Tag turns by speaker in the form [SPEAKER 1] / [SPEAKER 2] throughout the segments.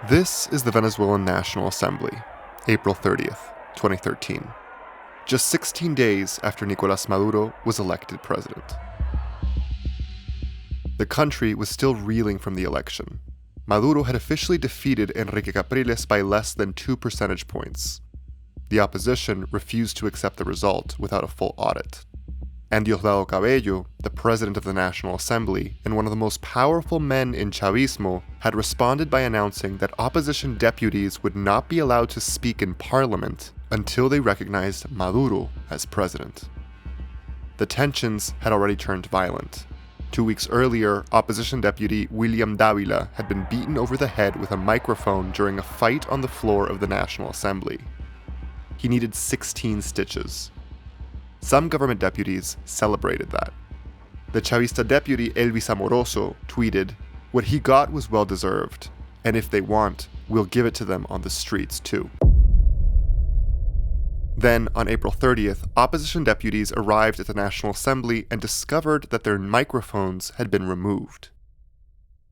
[SPEAKER 1] This is the Venezuelan National Assembly, April 30th, 2013, just 16 days after Nicolás Maduro was elected president. The country was still reeling from the election. Maduro had officially defeated Enrique Capriles by less than 2 percentage points. The opposition refused to accept the result without a full audit. And Diosdado Cabello, the president of the National Assembly and one of the most powerful men in Chavismo, had responded by announcing that opposition deputies would not be allowed to speak in parliament until they recognized Maduro as president. The tensions had already turned violent. 2 weeks earlier, opposition deputy William Davila had been beaten over the head with a microphone during a fight on the floor of the National Assembly. He needed 16 stitches. Some government deputies celebrated that. The Chavista deputy Elvis Amoroso tweeted, "What he got was well deserved, and if they want, we'll give it to them on the streets too." Then, on April 30th, opposition deputies arrived at the National Assembly and discovered that their microphones had been removed,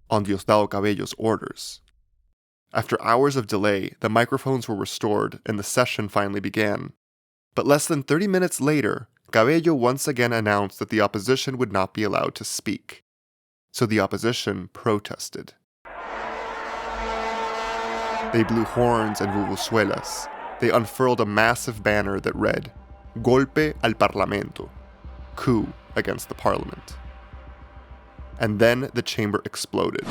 [SPEAKER 1] on Diosdado Cabello's orders. After hours of delay, the microphones were restored and the session finally began. But less than 30 minutes later, Cabello once again announced that the opposition would not be allowed to speak. So the opposition protested. They blew horns and vuvuzuelas. They unfurled a massive banner that read, "Golpe al Parlamento," coup against the parliament. And then the chamber exploded.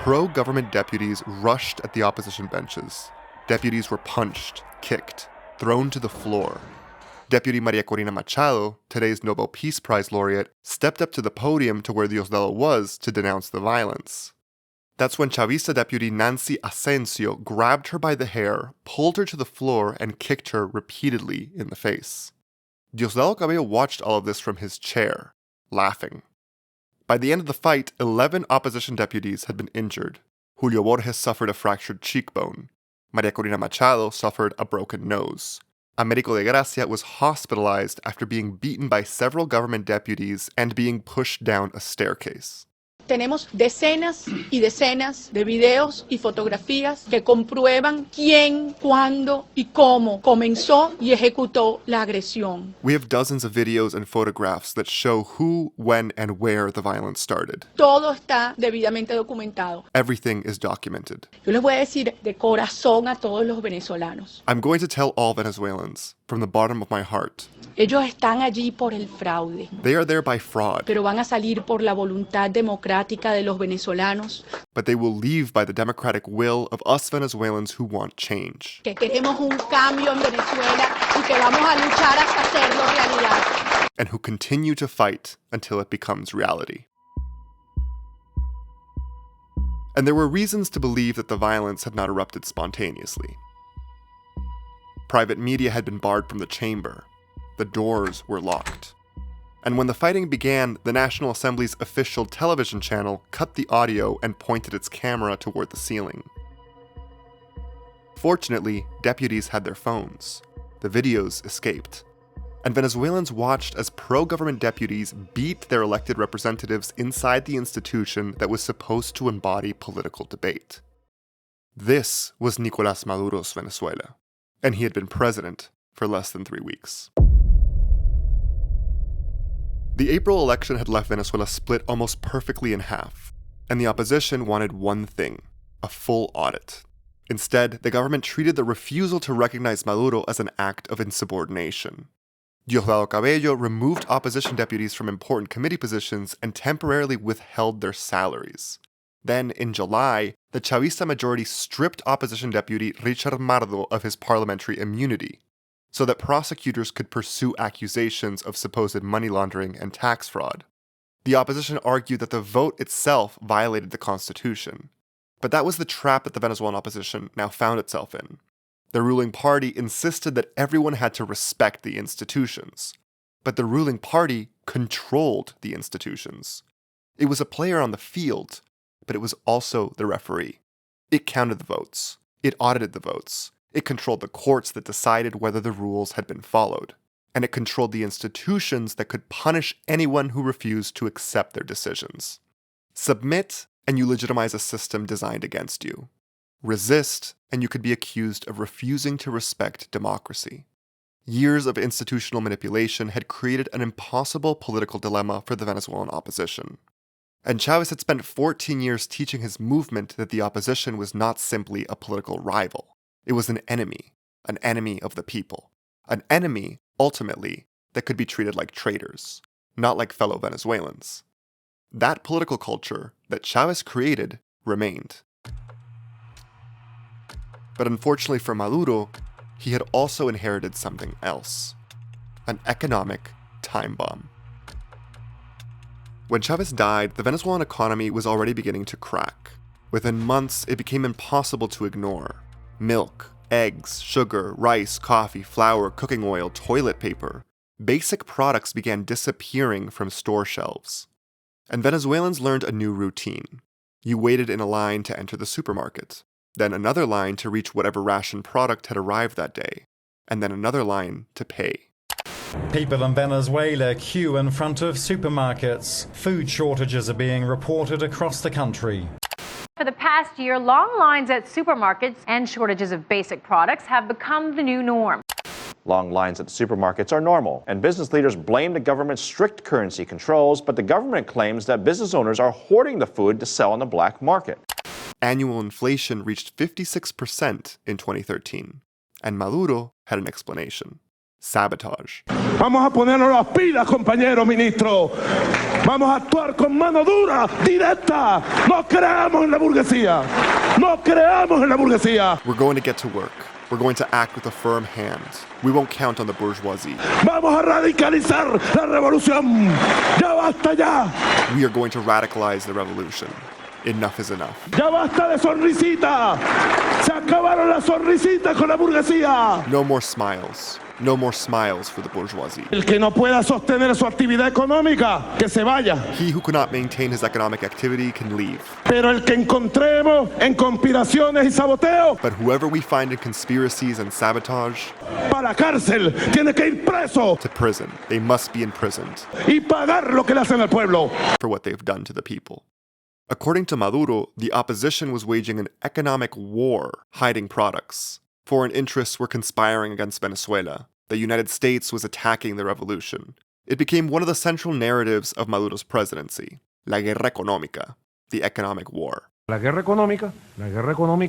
[SPEAKER 1] Pro-government deputies rushed at the opposition benches. Deputies were punched, kicked, thrown to the floor. Deputy Maria Corina Machado, today's Nobel Peace Prize laureate, stepped up to the podium to where Diosdado was to denounce the violence. That's when Chavista deputy Nancy Asensio grabbed her by the hair, pulled her to the floor, and kicked her repeatedly in the face. Diosdado Cabello watched all of this from his chair, laughing. By the end of the fight, 11 opposition deputies had been injured. Julio Borges suffered a fractured cheekbone. Maria Corina Machado suffered a broken nose. Americo de Gracia was hospitalized after being beaten by several government deputies and being pushed down a staircase.
[SPEAKER 2] Tenemos decenas y decenas de videos y fotografías que comprueban quién, cuándo y cómo comenzó y ejecutó la agresión.
[SPEAKER 1] We have dozens of videos and photographs that show who, when, and where the violence started.
[SPEAKER 2] Todo está debidamente documentado.
[SPEAKER 1] Everything is documented.
[SPEAKER 2] Yo les voy a decir de corazón a todos los venezolanos.
[SPEAKER 1] I'm going to tell all Venezuelans, from the bottom of my heart,
[SPEAKER 2] ellos están allí por el fraude.
[SPEAKER 1] They are there by fraud.
[SPEAKER 2] Pero van a salir por la voluntad democrática de los venezolanos.
[SPEAKER 1] But they will leave by the democratic will of us Venezuelans who want change.
[SPEAKER 2] Que queremos un cambio en Venezuela y que vamos a luchar hasta hacerlo realidad.
[SPEAKER 1] And who continue to fight until it becomes reality. And there were reasons to believe that the violence had not erupted spontaneously. Private media had been barred from the chamber. The doors were locked. And when the fighting began, the National Assembly's official television channel cut the audio and pointed its camera toward the ceiling. Fortunately, deputies had their phones. The videos escaped. And Venezuelans watched as pro-government deputies beat their elected representatives inside the institution that was supposed to embody political debate. This was Nicolás Maduro's Venezuela, and he had been president for less than 3 weeks. The April election had left Venezuela split almost perfectly in half, and the opposition wanted one thing: a full audit. Instead, the government treated the refusal to recognize Maduro as an act of insubordination. Diosdado Cabello removed opposition deputies from important committee positions and temporarily withheld their salaries. Then, in July, the Chavista majority stripped opposition deputy Richard Mardo of his parliamentary immunity, so that prosecutors could pursue accusations of supposed money laundering and tax fraud. The opposition argued that the vote itself violated the Constitution. But that was the trap that the Venezuelan opposition now found itself in. The ruling party insisted that everyone had to respect the institutions. But the ruling party controlled the institutions. It was a player on the field, but it was also the referee. It counted the votes. It audited the votes. It controlled the courts that decided whether the rules had been followed. And it controlled the institutions that could punish anyone who refused to accept their decisions. Submit and you legitimize a system designed against you. Resist, and you could be accused of refusing to respect democracy. Years of institutional manipulation had created an impossible political dilemma for the Venezuelan opposition. And Chávez had spent 14 years teaching his movement that the opposition was not simply a political rival. It was an enemy of the people. An enemy, ultimately, that could be treated like traitors, not like fellow Venezuelans. That political culture that Chávez created remained. But unfortunately for Maduro, he had also inherited something else: an economic time bomb. When Chávez died, the Venezuelan economy was already beginning to crack. Within months, it became impossible to ignore. Milk, eggs, sugar, rice, coffee, flour, cooking oil, toilet paper. Basic products began disappearing from store shelves. And Venezuelans learned a new routine. You waited in a line to enter the supermarket, then another line to reach whatever ration product had arrived that day, and then another line to pay.
[SPEAKER 3] People in Venezuela queue in front of supermarkets. Food shortages are being reported across the country.
[SPEAKER 4] For the past year, long lines at supermarkets and shortages of basic products have become the new norm.
[SPEAKER 5] Long lines at supermarkets are normal, and business leaders blame the government's strict currency controls, but the government claims that business owners are hoarding the food to sell on the black market.
[SPEAKER 1] Annual inflation reached 56% in 2013, and Maduro had an explanation: sabotage.
[SPEAKER 6] Vamos a ponernos las pilas, compañero ministro. Vamos a actuar con mano dura, directa. No creamos en la burguesía. No creamos en la burguesía.
[SPEAKER 1] We're going to get to work. We're going to act with a firm hand. We won't count on the bourgeoisie.
[SPEAKER 6] Vamos a radicalizar la revolución. Ya basta ya.
[SPEAKER 1] We are going to radicalize the revolution. Enough is enough.
[SPEAKER 6] Ya basta de sonrisita. Se acabaron las sonrisitas con la burguesía.
[SPEAKER 1] No more smiles. No more smiles for the bourgeoisie.
[SPEAKER 6] El que no pueda sostener su actividad económica, que se vaya.
[SPEAKER 1] He who cannot maintain his economic activity can leave.
[SPEAKER 6] Pero el que encontremos en conspiraciones y saboteo,
[SPEAKER 1] But whoever we find in conspiracies and sabotage,
[SPEAKER 6] para la cárcel, tiene que ir preso
[SPEAKER 1] to prison. They must be imprisoned
[SPEAKER 6] y pagar lo que le hacen al pueblo.
[SPEAKER 1] for what they've done to the people. According to Maduro, the opposition was waging an economic war, hiding products. Foreign interests were conspiring against Venezuela. The United States was attacking the revolution. It became one of the central narratives of Maduro's presidency: la guerra económica, the economic war.
[SPEAKER 7] La guerra económica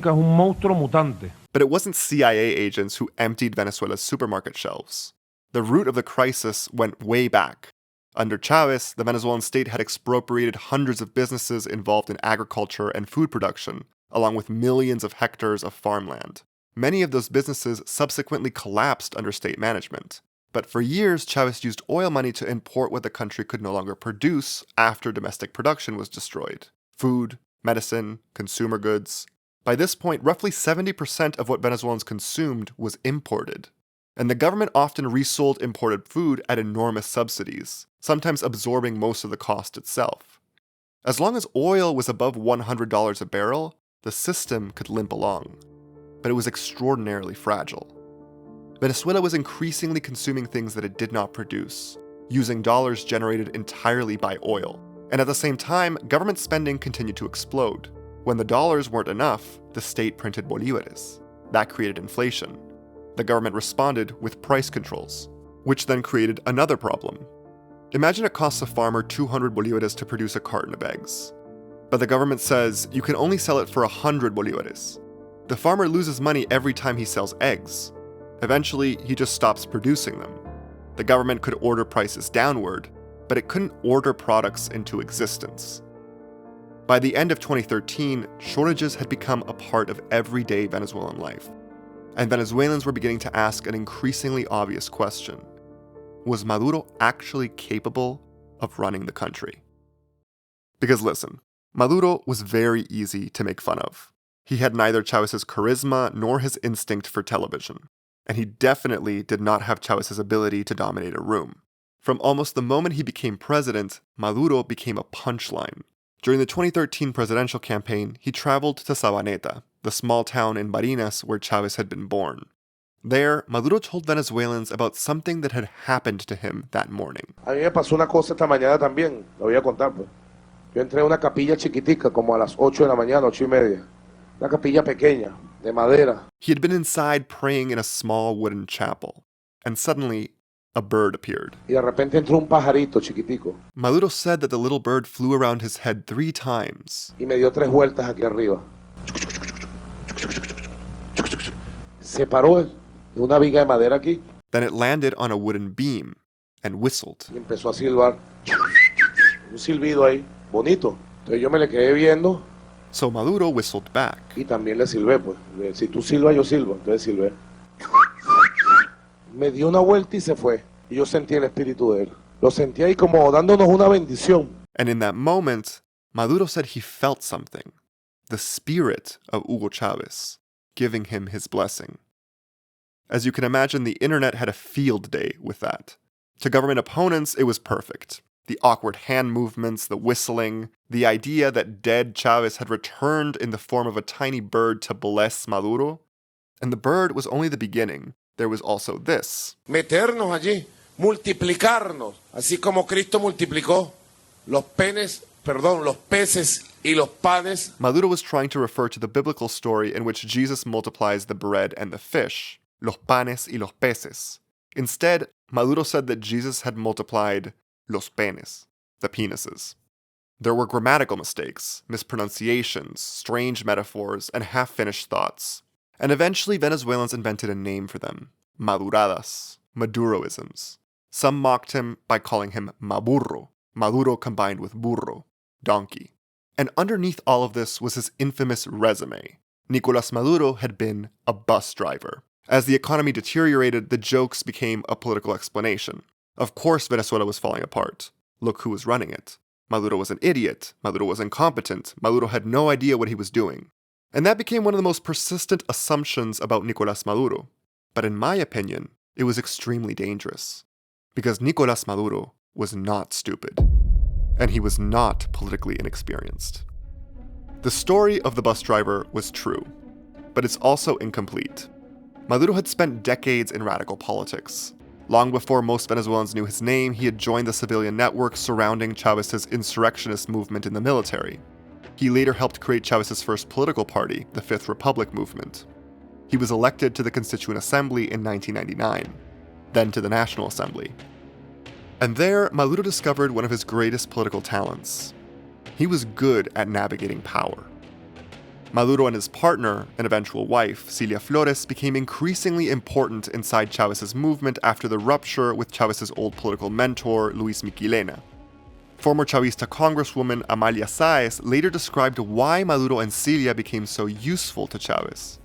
[SPEAKER 7] es un monstruo mutante.
[SPEAKER 1] But it wasn't CIA agents who emptied Venezuela's supermarket shelves. The root of the crisis went way back. Under Chávez, the Venezuelan state had expropriated hundreds of businesses involved in agriculture and food production, along with millions of hectares of farmland. Many of those businesses subsequently collapsed under state management. But for years, Chávez used oil money to import what the country could no longer produce after domestic production was destroyed: food, medicine, consumer goods. By this point, roughly 70% of what Venezuelans consumed was imported. And the government often resold imported food at enormous subsidies, sometimes absorbing most of the cost itself. As long as oil was above $100 a barrel, the system could limp along. But it was extraordinarily fragile. Venezuela was increasingly consuming things that it did not produce, using dollars generated entirely by oil. And at the same time, government spending continued to explode. When the dollars weren't enough, the state printed bolívares. That created inflation. The government responded with price controls, which then created another problem. Imagine it costs a farmer 200 bolívares to produce a carton of eggs. But the government says you can only sell it for 100 bolívares. The farmer loses money every time he sells eggs. Eventually, he just stops producing them. The government could order prices downward, but it couldn't order products into existence. By the end of 2013, shortages had become a part of everyday Venezuelan life. And Venezuelans were beginning to ask an increasingly obvious question: was Maduro actually capable of running the country? Because listen, Maduro was very easy to make fun of. He had neither Chávez's charisma nor his instinct for television. And he definitely did not have Chávez's ability to dominate a room. From almost the moment he became president, Maduro became a punchline. During the 2013 presidential campaign, he traveled to Sabaneta, the small town in Barinas where Chávez had been born. There, Maduro told Venezuelans about something that had happened to him that morning.
[SPEAKER 8] A mí me pasó una cosa esta mañana también, lo voy a contar pues.
[SPEAKER 6] Yo entré a una capilla chiquitica como a las 8 de la mañana, 8:30. Una capilla pequeña, de madera.
[SPEAKER 1] He had been inside praying in a small wooden chapel, and suddenly, a bird appeared.
[SPEAKER 6] Y de repente entró un pajarito chiquitico.
[SPEAKER 1] Maduro said that the little bird flew around his head 3 times.
[SPEAKER 6] Y me dio 3 vueltas aquí arriba. Se paró en una viga de madera aquí.
[SPEAKER 1] Then it landed on a wooden beam and whistled.
[SPEAKER 6] Y empezó a silbar. Un silbido ahí, bonito. Entonces yo me le quedé viendo.
[SPEAKER 1] So Maduro whistled back.
[SPEAKER 6] Y también le silbé, pues. Si tú silbas, yo silbo. Entonces silbé. Me dio una vuelta y se fue. Y yo sentí el espíritu de él. Lo sentí ahí como dándonos una bendición.
[SPEAKER 1] And in that moment, Maduro said he felt something. The spirit of Hugo Chávez, giving him his blessing. As you can imagine, the internet had a field day with that. To government opponents, it was perfect. The awkward hand movements, the whistling, the idea that dead Chávez had returned in the form of a tiny bird to bless Maduro. And the bird was only the beginning. There was also this.
[SPEAKER 6] Meternos allí, multiplicarnos, así como Cristo multiplicó los peces y los panes.
[SPEAKER 1] Maduro was trying to refer to the biblical story in which Jesus multiplies the bread and the fish, los panes y los peces. Instead, Maduro said that Jesus had multiplied los penes, the penises. There were grammatical mistakes, mispronunciations, strange metaphors, and half-finished thoughts. And eventually Venezuelans invented a name for them, maduradas, Maduroisms. Some mocked him by calling him maburro, Maduro combined with burro, donkey. And underneath all of this was his infamous resume. Nicolás Maduro had been a bus driver. As the economy deteriorated, the jokes became a political explanation. Of course Venezuela was falling apart. Look who was running it. Maduro was an idiot. Maduro was incompetent. Maduro had no idea what he was doing. And that became one of the most persistent assumptions about Nicolás Maduro. But in my opinion, it was extremely dangerous. Because Nicolás Maduro was not stupid. And he was not politically inexperienced. The story of the bus driver was true, but it's also incomplete. Maduro had spent decades in radical politics. Long before most Venezuelans knew his name, he had joined the civilian network surrounding Chávez's insurrectionist movement in the military. He later helped create Chávez's first political party, the Fifth Republic movement. He was elected to the Constituent Assembly in 1999, then to the National Assembly. And there, Maduro discovered one of his greatest political talents. He was good at navigating power. Maduro and his partner, and eventual wife, Cilia Flores, became increasingly important inside Chávez's movement after the rupture with Chávez's old political mentor, Luis Miquilena. Former Chavista Congresswoman Amalia Sáez later described why Maduro and Cilia became so useful to Chávez.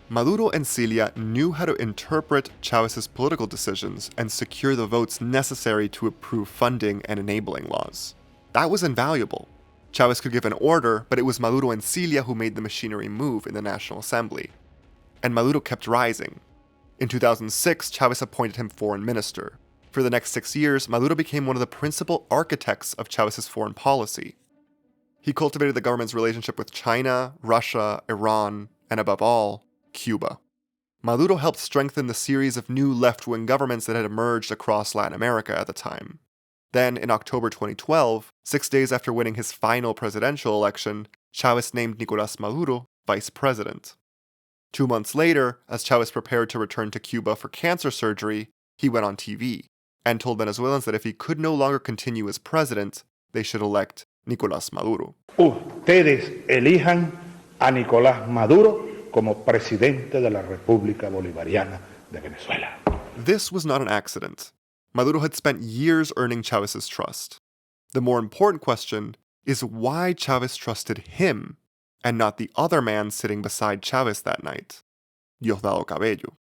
[SPEAKER 1] Maduro and Cilia knew how to interpret Chávez's political decisions and secure the votes necessary to approve funding and enabling laws. That was invaluable. Chávez could give an order, but it was Maduro and Cilia who made the machinery move in the National Assembly. And Maduro kept rising. In 2006, Chávez appointed him foreign minister. For the next 6 years, Maduro became one of the principal architects of Chávez's foreign policy. He cultivated the government's relationship with China, Russia, Iran, and above all, Cuba. Maduro helped strengthen the series of new left-wing governments that had emerged across Latin America at the time. Then, in October 2012, 6 days after winning his final presidential election, Chávez named Nicolás Maduro vice president. 2 months later, as Chávez prepared to return to Cuba for cancer surgery, he went on TV and told Venezuelans that if he could no longer continue as president, they should elect Nicolás Maduro.
[SPEAKER 7] Ustedes elijan a Nicolás Maduro como presidente de la República Bolivariana de Venezuela.
[SPEAKER 1] This was not an accident. Maduro had spent years earning Chávez's trust. The more important question is why Chávez trusted him and not the other man sitting beside Chávez that night, Diosdado Cabello.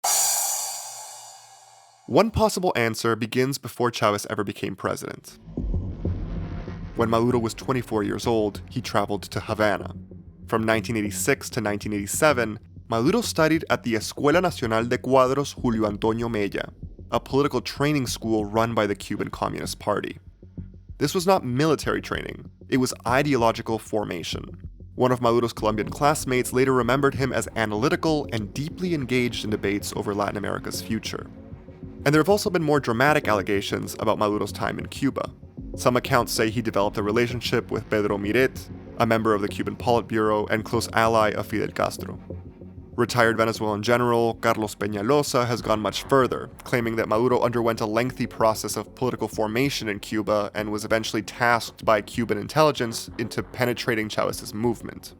[SPEAKER 1] One possible answer begins before Chávez ever became president. When Maduro was 24 years old, he traveled to Havana. From 1986 to 1987, Maduro studied at the Escuela Nacional de Cuadros Julio Antonio Mella, a political training school run by the Cuban Communist Party. This was not military training, it was ideological formation. One of Maduro's Colombian classmates later remembered him as analytical and deeply engaged in debates over Latin America's future. And there have also been more dramatic allegations about Maduro's time in Cuba. Some accounts say he developed a relationship with Pedro Miret, a member of the Cuban Politburo and close ally of Fidel Castro. Retired Venezuelan General Carlos Peñalosa has gone much further, claiming that Maduro underwent a lengthy process of political formation in Cuba and was eventually tasked by Cuban intelligence into penetrating Chávez's movement.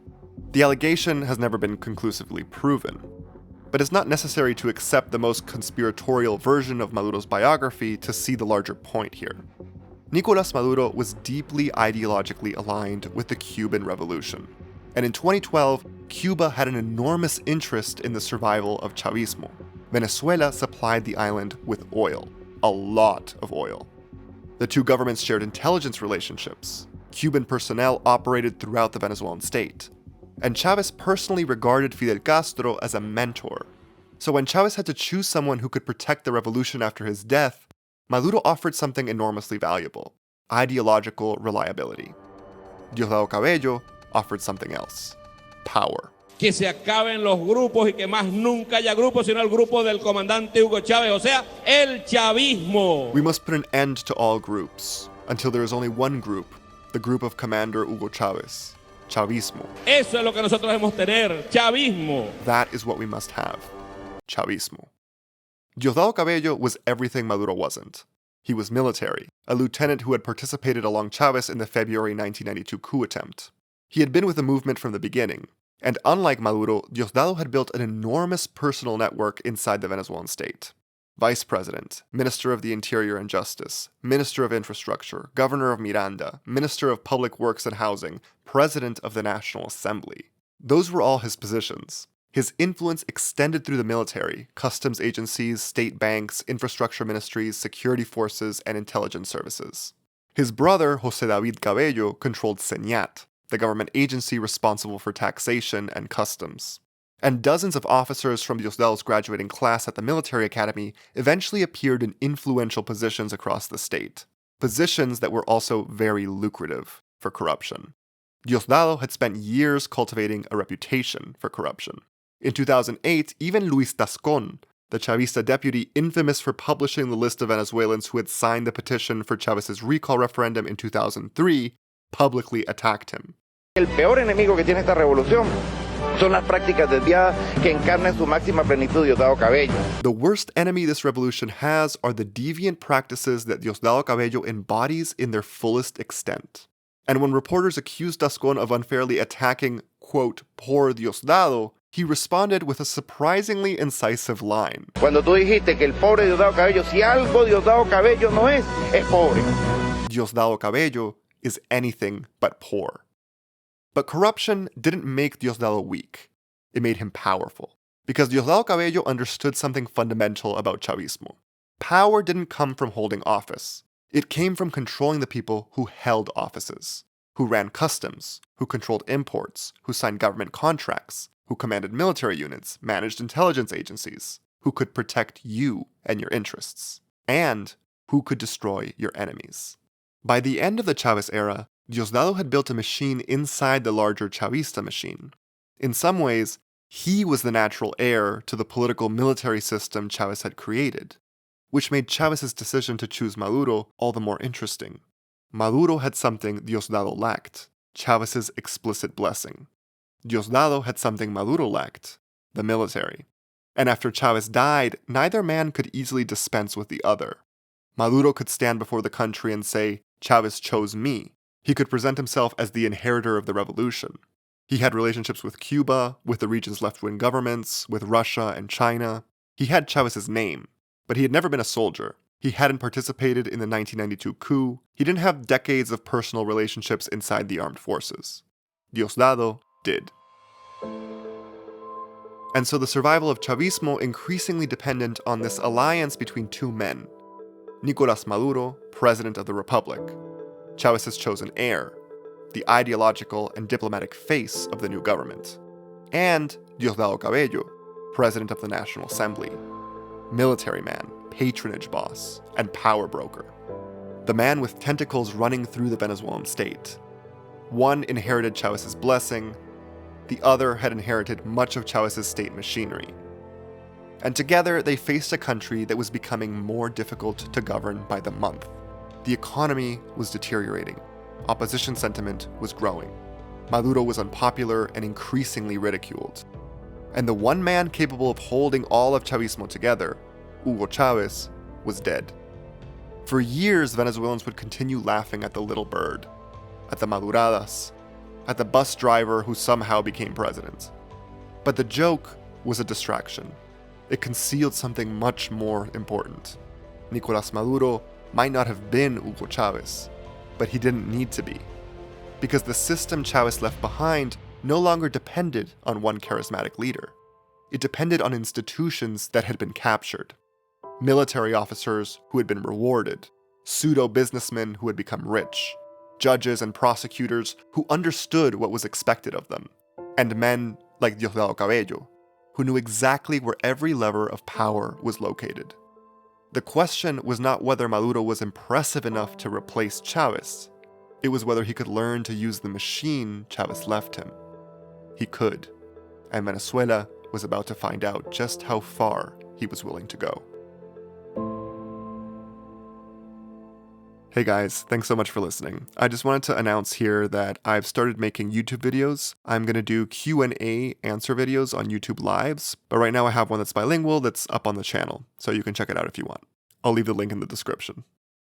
[SPEAKER 1] The allegation has never been conclusively proven, but it's not necessary to accept the most conspiratorial version of Maduro's biography to see the larger point here. Nicolás Maduro was deeply ideologically aligned with the Cuban Revolution, and in 2012, Cuba had an enormous interest in the survival of Chavismo. Venezuela supplied the island with oil, a lot of oil. The two governments shared intelligence relationships. Cuban personnel operated throughout the Venezuelan state. And Chávez personally regarded Fidel Castro as a mentor. So when Chávez had to choose someone who could protect the revolution after his death, Maduro offered something enormously valuable: ideological reliability. Diosdado Cabello offered something else: power.
[SPEAKER 8] Que se acaben los grupos y que más nunca haya grupos, sino el grupo del comandante Hugo Chávez, o sea, el chavismo.
[SPEAKER 1] We must put an end to all groups, until there is only one group, the group of Commander Hugo Chávez, Chavismo.
[SPEAKER 8] Eso es lo que nosotros debemos tener, chavismo.
[SPEAKER 1] That is what we must have, Chavismo. Diosdado Cabello was everything Maduro wasn't. He was military, a lieutenant who had participated along Chávez in the February 1992 coup attempt. He had been with the movement from the beginning, and unlike Maduro, Diosdado had built an enormous personal network inside the Venezuelan state. Vice President, Minister of the Interior and Justice, Minister of Infrastructure, Governor of Miranda, Minister of Public Works and Housing, President of the National Assembly. Those were all his positions. His influence extended through the military, customs agencies, state banks, infrastructure ministries, security forces, and intelligence services. His brother, José David Cabello, controlled Señat, the government agency responsible for taxation and customs. And dozens of officers from Diosdado's graduating class at the military academy eventually appeared in influential positions across the state, positions that were also very lucrative for corruption. Diosdado had spent years cultivating a reputation for corruption. In 2008, even Luis Tascón, the Chavista deputy infamous for publishing the list of Venezuelans who had signed the petition for Chávez's recall referendum in 2003, publicly attacked him.
[SPEAKER 9] El peor enemigo que tiene esta revolución son las prácticas desviadas que encarna en su máxima plenitud Diosdado Cabello.
[SPEAKER 1] The worst enemy this revolution has are the deviant practices that Diosdado Cabello embodies in their fullest extent. And when reporters accused Tascón of unfairly attacking, quote, poor Diosdado, he responded with a surprisingly incisive line.
[SPEAKER 9] Cuando tú dijiste que el pobre Diosdado Cabello, si algo Diosdado Cabello no es pobre.
[SPEAKER 1] Diosdado Cabello is anything but poor. But corruption didn't make Diosdado weak. It made him powerful. Because Diosdado Cabello understood something fundamental about Chavismo. Power didn't come from holding office. It came from controlling the people who held offices, who ran customs, who controlled imports, who signed government contracts, who commanded military units, managed intelligence agencies, who could protect you and your interests, and who could destroy your enemies. By the end of the Chávez era, Diosdado had built a machine inside the larger Chavista machine. In some ways, he was the natural heir to the political military system Chávez had created, which made Chávez's decision to choose Maduro all the more interesting. Maduro had something Diosdado lacked: Chávez's explicit blessing. Diosdado had something Maduro lacked: the military. And after Chávez died, neither man could easily dispense with the other. Maduro could stand before the country and say, Chávez chose me. He could present himself as the inheritor of the revolution. He had relationships with Cuba, with the region's left-wing governments, with Russia and China. He had Chávez's name, but he had never been a soldier. He hadn't participated in the 1992 coup. He didn't have decades of personal relationships inside the armed forces. Diosdado did. And so the survival of Chavismo increasingly depended on this alliance between two men: Nicolás Maduro, president of the republic, Chávez's chosen heir, the ideological and diplomatic face of the new government, and Diosdado Cabello, president of the National Assembly, military man, patronage boss, and power broker. The man with tentacles running through the Venezuelan state. One inherited Chávez's blessing, the other had inherited much of Chávez's state machinery. And together they faced a country that was becoming more difficult to govern by the month. The economy was deteriorating. Opposition sentiment was growing. Maduro was unpopular and increasingly ridiculed. And the one man capable of holding all of Chavismo together, Hugo Chávez, was dead. For years, Venezuelans would continue laughing at the little bird, at the maduradas, at the bus driver who somehow became president. But the joke was a distraction. It concealed something much more important. Nicolás Maduro might not have been Hugo Chávez, but he didn't need to be. Because the system Chávez left behind no longer depended on one charismatic leader. It depended on institutions that had been captured. Military officers who had been rewarded, pseudo-businessmen who had become rich, judges and prosecutors who understood what was expected of them, and men like Diosdado Cabello, who knew exactly where every lever of power was located. The question was not whether Maduro was impressive enough to replace Chávez. It was whether he could learn to use the machine Chávez left him. He could, and Venezuela was about to find out just how far he was willing to go. Hey guys, thanks so much for listening. I just wanted to announce here that I've started making YouTube videos. I'm going to do Q&A answer videos on YouTube Lives, but right now I have one that's bilingual that's up on the channel, so you can check it out if you want. I'll leave the link in the description.